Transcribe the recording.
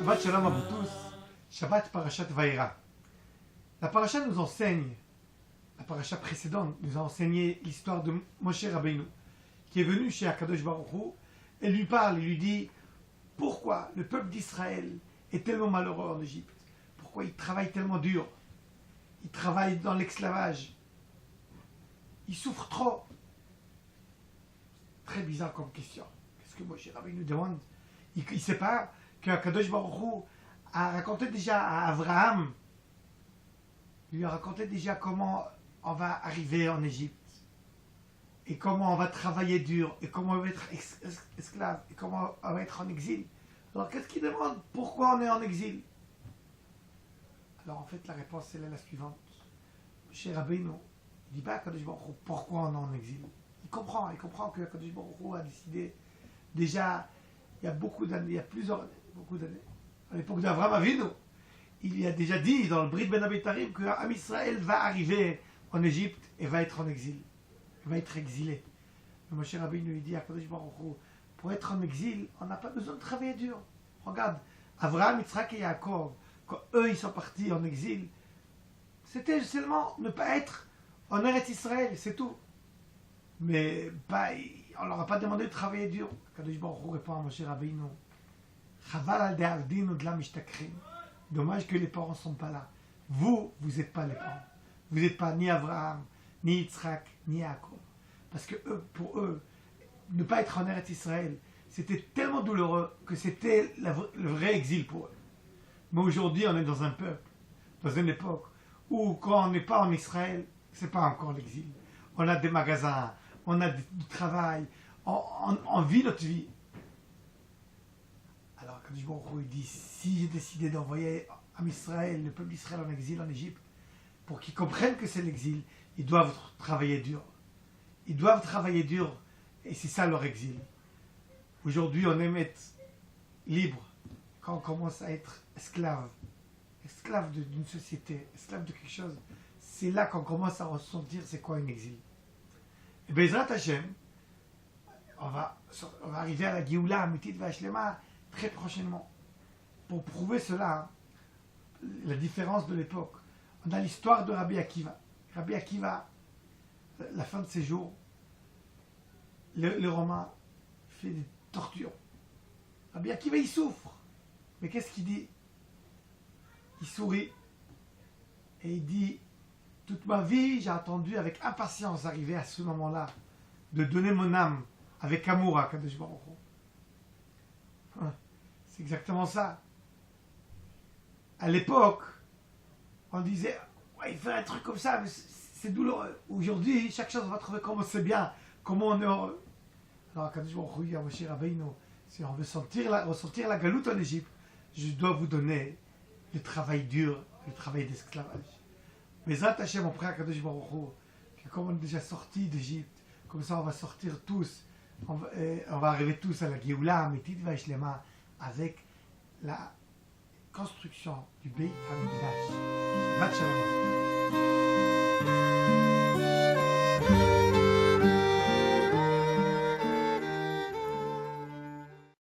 Shabbat Shalom à vous tous. Shabbat Parashat Vaïra. La paracha nous enseigne, la paracha précédente nous a enseigné l'histoire de Moshe Rabbeinu, qui est venu chez Akadosh Baruch Hu et lui parle, il lui dit pourquoi le peuple d'Israël est tellement malheureux en Égypte, pourquoi il travaille tellement dur, il travaille dans l'esclavage, il souffre trop. Très bizarre comme question. Qu'est-ce que Moshe Rabbeinu demande? Il ne sait pas qu'Akadosh Baruch Hu a raconté déjà à Abraham, il lui a raconté déjà comment on va arriver en Égypte, et comment on va travailler dur, et comment on va être esclave, et comment on va être en exil. Alors qu'est-ce qu'il demande? Pourquoi on est en exil? Alors en fait la réponse elle est la suivante. Moshe Rabbeinu, il dit pas à Akadosh Baruch Hu pourquoi on est en exil. Il comprend que Akadosh Baruch Hu a décidé déjà il y a beaucoup d'années, il y a beaucoup d'années, à l'époque d'Avraham Avinu, il y a déjà dit dans le Brit Ben Abitarim que Am Israël va arriver en Égypte et va être en exil, il va être exilé. Mais Moshe Rabbeinu lui dit à Akadosh Baruch Hu, pour être en exil, on n'a pas besoin de travailler dur. Regarde, Avraham, Yitzhak et Yaakov, quand eux ils sont partis en exil, c'était seulement ne pas être en Eretz Israël, c'est tout. Mais on leur a pas demandé de travailler dur. Kadosh Baruch Hu répond à Moshe Rabbeinu, Chaval al de'aldin udla mishtakrin. Dommage que les parents ne sont pas là. Vous n'êtes pas les parents. Vous n'êtes pas ni Abraham, ni Yitzhak, ni Yaakov. Parce que pour eux, ne pas être en Eretz Israël, c'était tellement douloureux que c'était le vrai exil pour eux. Mais aujourd'hui, on est dans un peuple, dans une époque où quand on n'est pas en Israël, c'est pas encore l'exil. On a des magasins, on a du travail, on vit notre vie. Alors quand il dit, si j'ai décidé d'envoyer à Israël, le peuple d'Israël en exil en Égypte, pour qu'ils comprennent que c'est l'exil, ils doivent travailler dur. Ils doivent travailler dur, et c'est ça leur exil. Aujourd'hui, on aime être libre. Quand on commence à être esclave d'une société, esclave de quelque chose, c'est là qu'on commence à ressentir c'est quoi un exil. Et Bezrat Hashem, on va arriver à la Géoula Amitit V'Ashlema très prochainement. Pour prouver cela, la différence de l'époque, on a l'histoire de Rabbi Akiva. Rabbi Akiva, la fin de ses jours, le Romain fait des tortures. Rabbi Akiva, il souffre. Mais qu'est-ce qu'il dit? Il sourit. Et il dit, toute ma vie, j'ai attendu avec impatience d'arriver à ce moment-là, de donner mon âme avec amour à Kadosh Baruch Hu. C'est exactement ça. À l'époque, on disait, ouais, il fait un truc comme ça, mais c'est douloureux. Aujourd'hui, chaque chose, on va trouver comment c'est bien, comment on est heureux. Alors, Kadosh Baruch Hu, Moshe Rabbeinu, si on veut ressentir la galoute en Égypte, je dois vous donner le travail dur, le travail d'esclavage. Mais Zat Hashem, on prie à Kadosh Baruch Hu, que comme on est déjà sorti d'Égypte, comme ça on va sortir tous, on va arriver tous à la Géoula Amitit V'Ashlema avec la construction du Beit HaMikdash. Shabbat Shalom.